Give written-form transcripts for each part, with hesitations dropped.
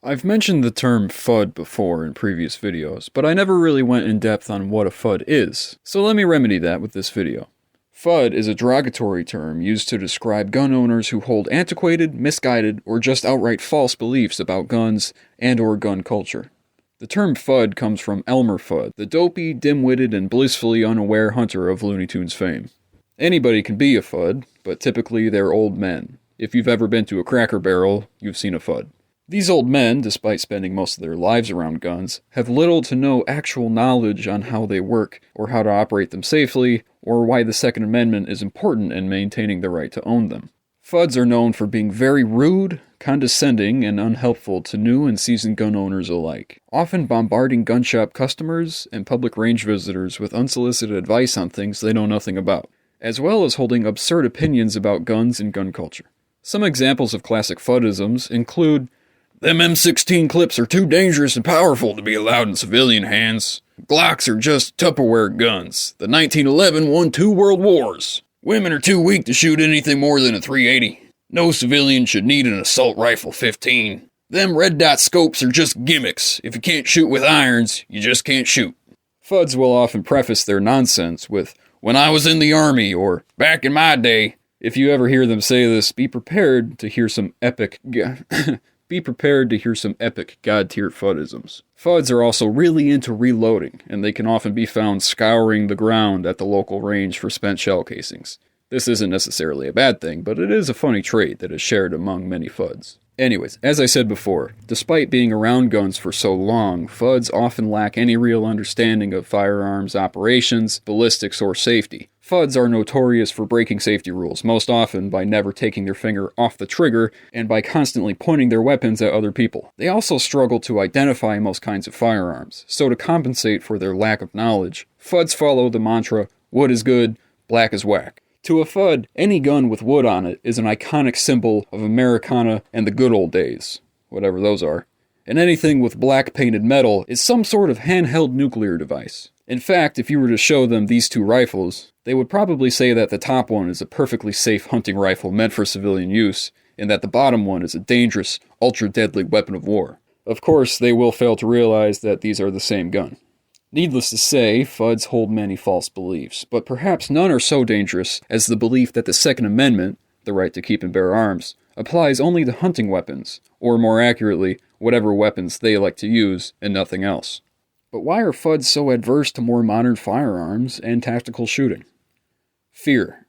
I've mentioned the term FUD before in previous videos, but I never really went in depth on what a FUD is, so let me remedy that with this video. FUD is a derogatory term used to describe gun owners who hold antiquated, misguided, or just outright false beliefs about guns and/or gun culture. The term FUD comes from Elmer Fudd, the dopey, dim-witted, and blissfully unaware hunter of Looney Tunes fame. Anybody can be a FUD, but typically they're old men. If you've ever been to a Cracker Barrel, you've seen a FUD. These old men, despite spending most of their lives around guns, have little to no actual knowledge on how they work, or how to operate them safely, or why the Second Amendment is important in maintaining the right to own them. FUDs are known for being very rude, condescending, and unhelpful to new and seasoned gun owners alike, often bombarding gun shop customers and public range visitors with unsolicited advice on things they know nothing about, as well as holding absurd opinions about guns and gun culture. Some examples of classic FUDisms include, "Them M16 clips are too dangerous and powerful to be allowed in civilian hands. Glocks are just Tupperware guns. The 1911 won 2 world wars. Women are too weak to shoot anything more than a .380. No civilian should need an assault rifle 15. Them red dot scopes are just gimmicks. If you can't shoot with irons, you just can't shoot." FUDs will often preface their nonsense with, "When I was in the army," or "back in my day." If you ever hear them say this, be prepared to hear some epic god-tier FUDisms. FUDs are also really into reloading, and they can often be found scouring the ground at the local range for spent shell casings. This isn't necessarily a bad thing, but it is a funny trait that is shared among many FUDs. Anyways, as I said before, despite being around guns for so long, FUDs often lack any real understanding of firearms operations, ballistics, or safety. FUDs are notorious for breaking safety rules, most often by never taking their finger off the trigger and by constantly pointing their weapons at other people. They also struggle to identify most kinds of firearms, so to compensate for their lack of knowledge, FUDs follow the mantra, "Wood is good, black is whack." To a FUD, any gun with wood on it is an iconic symbol of Americana and the good old days, whatever those are. And anything with black painted metal is some sort of handheld nuclear device. In fact, if you were to show them these 2 rifles, they would probably say that the top one is a perfectly safe hunting rifle meant for civilian use, and that the bottom one is a dangerous, ultra-deadly weapon of war. Of course, they will fail to realize that these are the same gun. Needless to say, FUDs hold many false beliefs, but perhaps none are so dangerous as the belief that the Second Amendment, the right to keep and bear arms, applies only to hunting weapons, or more accurately, whatever weapons they like to use, and nothing else. But why are FUDs so adverse to more modern firearms and tactical shooting? Fear.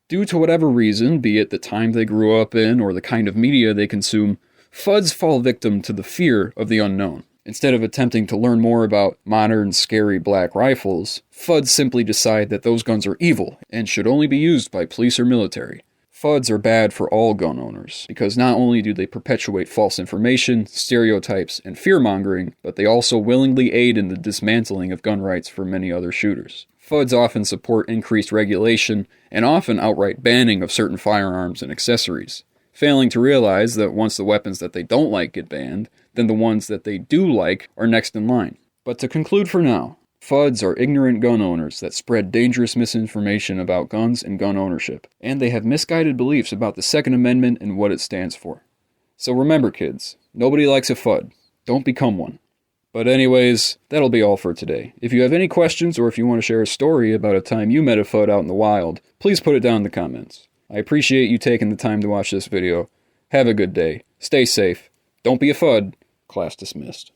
Due to whatever reason, be it the time they grew up in or the kind of media they consume, FUDs fall victim to the fear of the unknown. Instead of attempting to learn more about modern, scary black rifles, FUDs simply decide that those guns are evil and should only be used by police or military. FUDs are bad for all gun owners, because not only do they perpetuate false information, stereotypes, and fear-mongering, but they also willingly aid in the dismantling of gun rights for many other shooters. FUDs often support increased regulation and often outright banning of certain firearms and accessories, failing to realize that once the weapons that they don't like get banned, then the ones that they do like are next in line. But to conclude for now, FUDs are ignorant gun owners that spread dangerous misinformation about guns and gun ownership, and they have misguided beliefs about the Second Amendment and what it stands for. So remember, kids, nobody likes a FUD. Don't become one. But anyways, that'll be all for today. If you have any questions or if you want to share a story about a time you met a FUD out in the wild, please put it down in the comments. I appreciate you taking the time to watch this video. Have a good day. Stay safe. Don't be a FUD. Class dismissed.